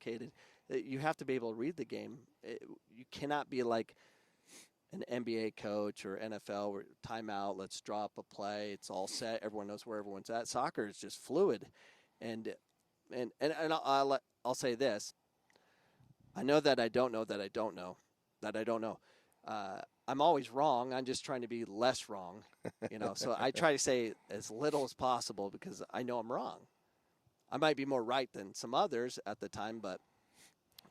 complicated. You have to be able to read the game. You cannot be like an NBA coach or NFL where timeout, let's drop a play, it's all set, everyone knows where everyone's at. Soccer is just fluid, and I'll say this: I know that I don't know that I don't know that I don't know. I'm always wrong. I'm just trying to be less wrong, So I try to say as little as possible because I know I'm wrong. I might be more right than some others at the time, but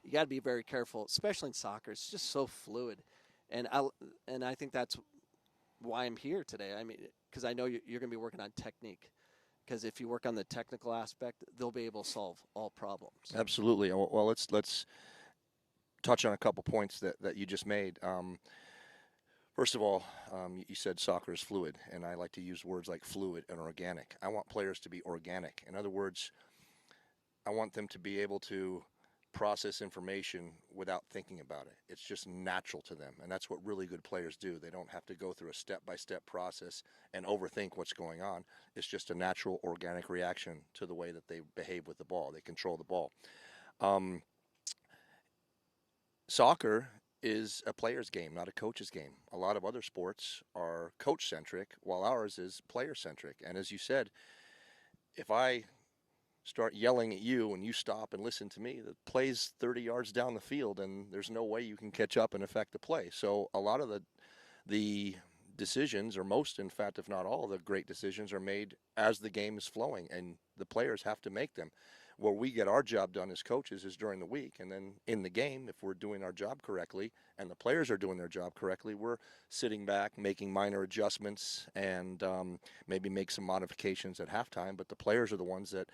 you got to be very careful, especially in soccer. It's just so fluid, and I think that's why I'm here today. I mean, because I know you're going to be working on technique. Because if you work on the technical aspect, they'll be able to solve all problems. Absolutely. Well, let's touch on a couple points that you just made. First of all, you said soccer is fluid, and I like to use words like fluid and organic. I want players to be organic. In other words, I want them to be able to process information without thinking about it. It's just natural to them, and that's what really good players do. They don't have to go through a step-by-step process and overthink what's going on. It's just a natural, organic reaction to the way that they behave with the ball. They control the ball. Soccer is a player's game, not a coach's game. A lot of other sports are coach-centric, while ours is player-centric. And as you said, if I start yelling at you and you stop and listen to me, the play's 30 yards down the field and there's no way you can catch up and affect the play. So a lot of the decisions, or most, in fact, if not all, the great decisions are made as the game is flowing, and the players have to make them. Where we get our job done as coaches is during the week, and then in the game, if we're doing our job correctly and the players are doing their job correctly, we're sitting back, making minor adjustments, and maybe make some modifications at halftime. But the players are the ones that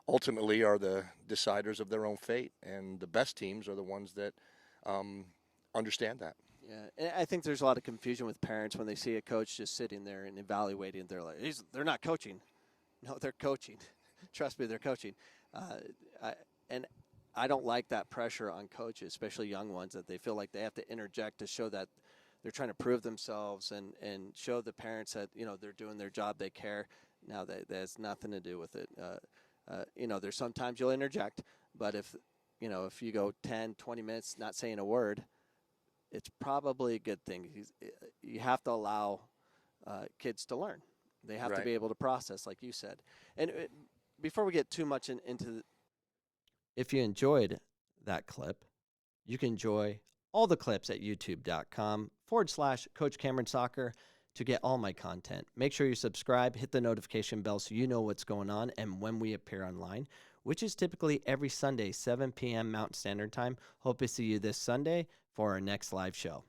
ultimately are the deciders of their own fate, and the best teams are the ones that understand that. Yeah, and I think there's a lot of confusion with parents when they see a coach just sitting there and evaluating. They're like, they're not coaching. No, they're coaching. Trust me, they're coaching. And I don't like that pressure on coaches, especially young ones, that they feel like they have to interject to show that they're trying to prove themselves and show the parents that, they're doing their job, they care. Now, that has nothing to do with it. There's sometimes you'll interject, but if you go 10, 20 minutes not saying a word, it's probably a good thing. You have to allow kids to learn. They have to be able to process, like you said. And before we get too much into if you enjoyed that clip, you can enjoy all the clips at youtube.com/Coach Cameron Soccer to get all my content. Make sure you subscribe, hit the notification bell so you know what's going on and when we appear online, which is typically every Sunday, 7 p.m. Mountain Standard Time. Hope to see you this Sunday for our next live show.